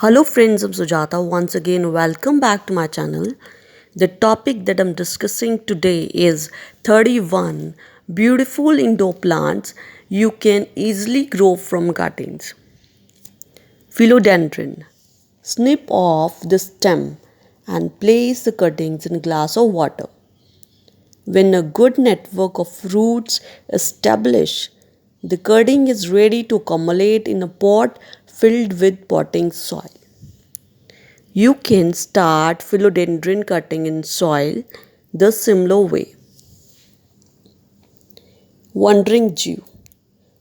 Hello friends, I'm Sujata. Once again, welcome back to my channel. The topic that I'm discussing today is 31 beautiful indoor plants you can easily grow from cuttings. Philodendron. Snip off the stem and place the cuttings in a glass of water. When a good network of roots establish, the cutting is ready to accumulate in a pot filled with potting soil. You can start philodendron cutting in soil the similar way. Wandering Jew.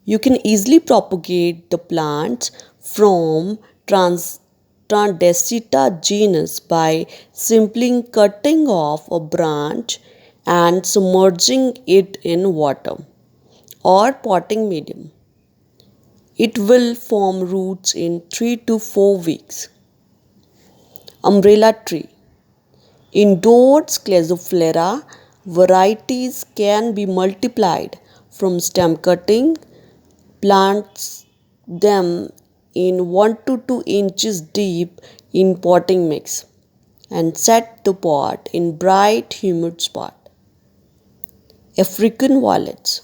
You can easily propagate the plants from Transdecita genus by simply cutting off a branch and submerging it in water or potting medium. It will form roots in 3 to 4 weeks. Umbrella tree. Indoor Sclerophylla varieties can be multiplied from stem cutting. Plant them in 1 to 2 inches deep in potting mix and set the pot in bright humid spot. African violets.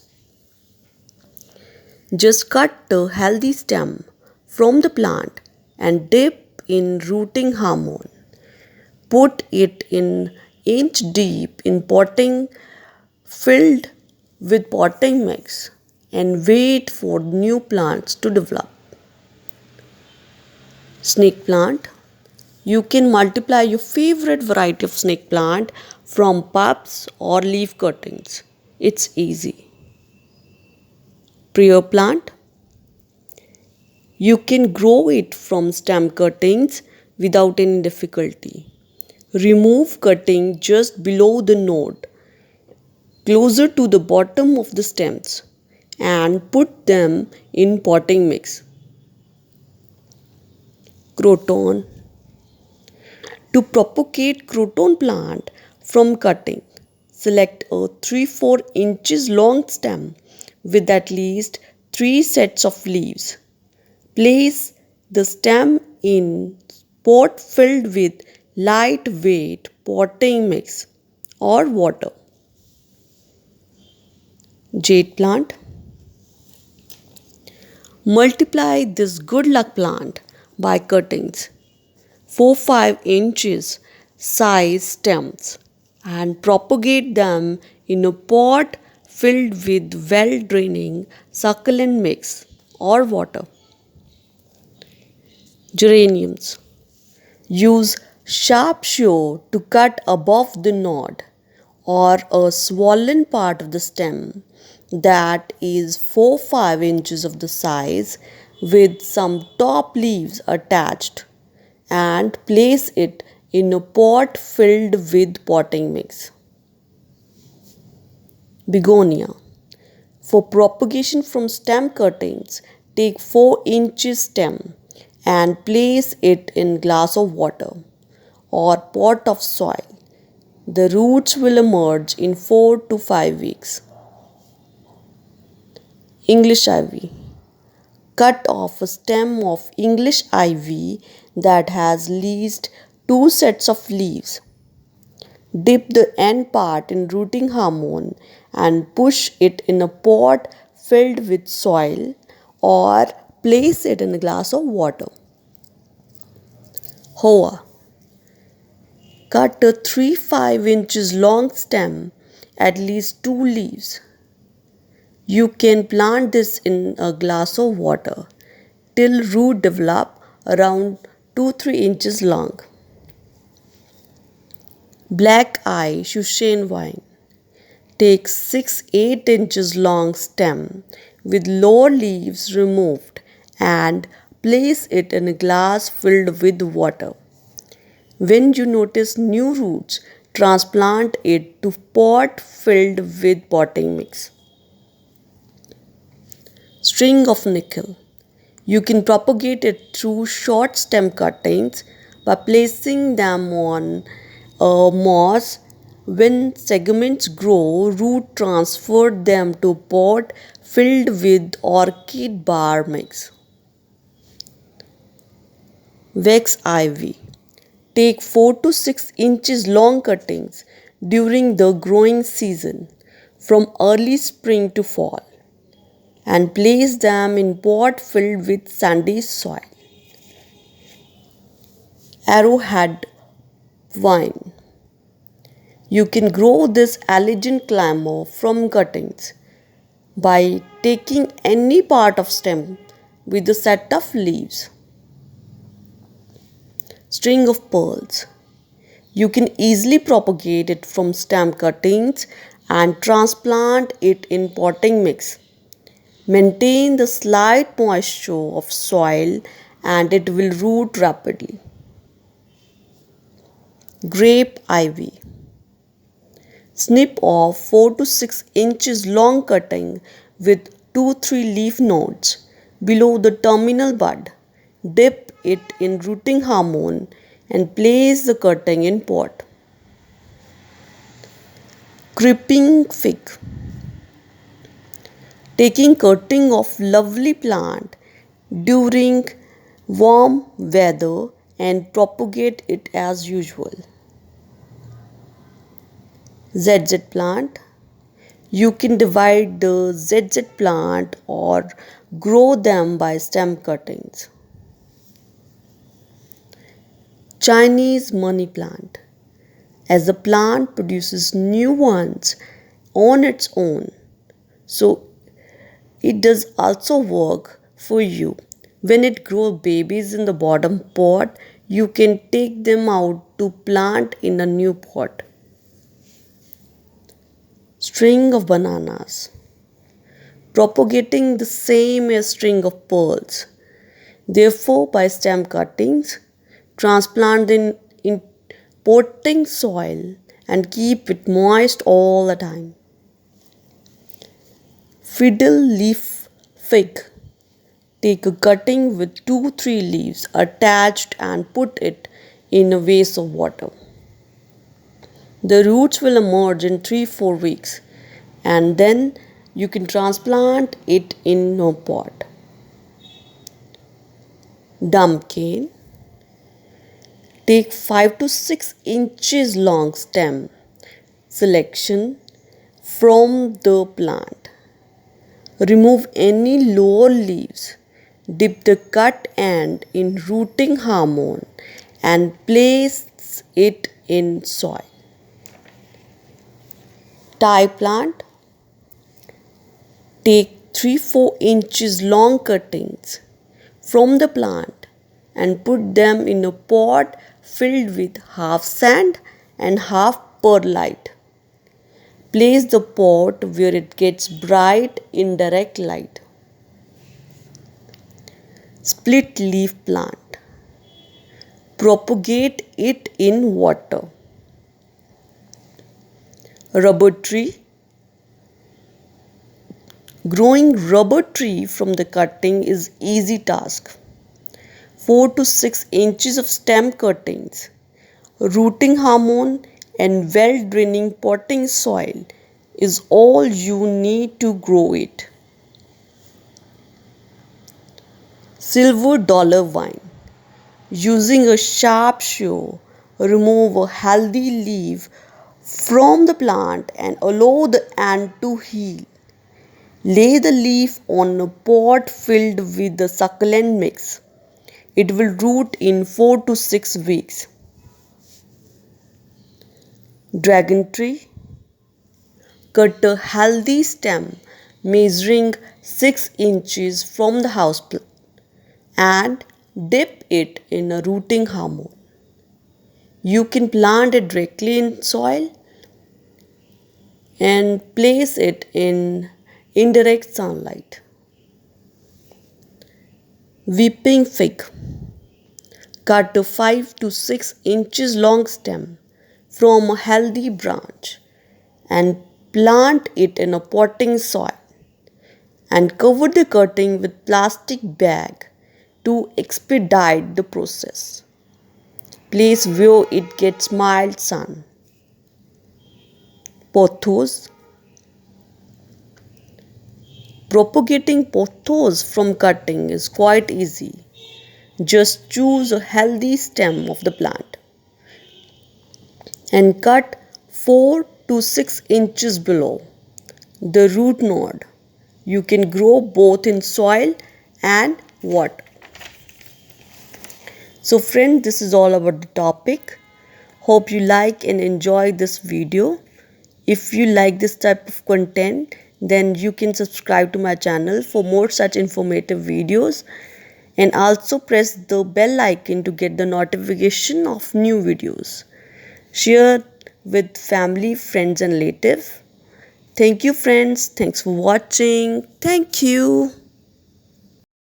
Just cut the healthy stem from the plant and dip in rooting hormone. Put it in inch deep in potting filled with potting mix and wait for new plants to develop. Snake plant. You can multiply your favorite variety of snake plant from pups or leaf cuttings. It's easy. Prayer plant. You can grow it from stem cuttings without any difficulty. Remove cutting just below the node, closer to the bottom of the stems, and put them in potting mix. Croton. To propagate croton plant from cutting, select a 3-4 inches long stem with at least 3 sets of leaves. Place the stem in pot filled with lightweight potting mix or water. Jade plant. Multiply this good luck plant by cuttings 4-5 inches size stems and propagate them in a pot filled with well draining succulent mix or water. Geraniums. Use sharp shear to cut above the node or a swollen part of the stem that is 4-5 inches of the size with some top leaves attached and place it in a pot filled with potting mix. Begonia. For propagation from stem cuttings, take 4 inches stem and place it in glass of water or pot of soil. The roots will emerge in 4 to 5 weeks. English ivy. Cut off a stem of English ivy that has at least 2 sets of leaves. Dip the end part in rooting hormone and push it in a pot filled with soil or place it in a glass of water. Hoa. Cut a 3-5 inches long stem, at least 2 leaves. You can plant this in a glass of water till root develop around 2-3 inches long. Black eye Shushan vine. Take 6-8 inches long stem with lower leaves removed and place it in a glass filled with water. When you notice new roots, transplant it to pot filled with potting mix. String of nickel. You can propagate it through short stem cuttings by placing them on a moss. When segments grow, root transfer them to pot filled with orchid bar mix. Wax ivy. Take 4 to 6 inches long cuttings during the growing season from early spring to fall and place them in pot filled with sandy soil. Arrowhead vine. You can grow this elegant climber from cuttings by taking any part of stem with a set of leaves. String of pearls. You can easily propagate it from stem cuttings and transplant it in potting mix. Maintain the slight moisture of soil and it will root rapidly. Grape ivy. Snip off 4 to 6 inches long cutting with 2-3 leaf nodes below the terminal bud. Dip it in rooting hormone and place the cutting in pot. Creeping fig. Taking cutting of lovely plant during warm weather and propagate it as usual. ZZ plant. You can divide the ZZ plant or grow them by stem cuttings. Chinese money plant. As the plant produces new ones on its own, so it does also work for you. When it grows babies in the bottom pot, you can take them out to plant in a new pot. String of bananas. Propagating the same as string of pearls. Therefore, by stem cuttings, transplant in potting soil and keep it moist all the time. Fiddle leaf fig. Take a cutting with 2-3 leaves attached and put it in a vase of water. The roots will emerge in 3-4 weeks and then you can transplant it in a pot. Dumpkin. Take 5 to 6 inches long stem selection from the plant. Remove any lower leaves. Dip the cut end in rooting hormone and place it in soil. Thai plant. Take 3-4 inches long cuttings from the plant and put them in a pot filled with half sand and half perlite. Place the pot where it gets bright indirect light. Split leaf plant. Propagate it in water. Rubber tree. Growing rubber tree from the cutting is easy task. 4 to 6 inches of stem cuttings, rooting hormone and well-draining potting soil is all you need to grow it. Silver dollar vine. Using a sharp shear, remove a healthy leaf from the plant and allow the end to heal. Lay the leaf on a pot filled with the succulent mix. It will root in 4 to 6 weeks. Dragon tree. Cut a healthy stem measuring 6 inches from the house plant and dip it in a rooting hormone. You can plant it directly in soil and place it in indirect sunlight. Weeping fig. Cut a 5 to 6 inches long stem from a healthy branch and plant it in a potting soil and cover the cutting with plastic bag to expedite the process. Place where it gets mild sun. Pothos. Propagating pothos from cutting is quite easy. Just choose a healthy stem of the plant and cut 4 to 6 inches below the root node. You can grow both in soil and water. So friend, this is all about the topic. Hope you like and enjoy this video. If you like this type of content, then you can subscribe to my channel for more such informative videos, and also press the bell icon to get the notification of new videos. Share with family, friends and relatives. Thank you friends. Thanks for watching. Thank you.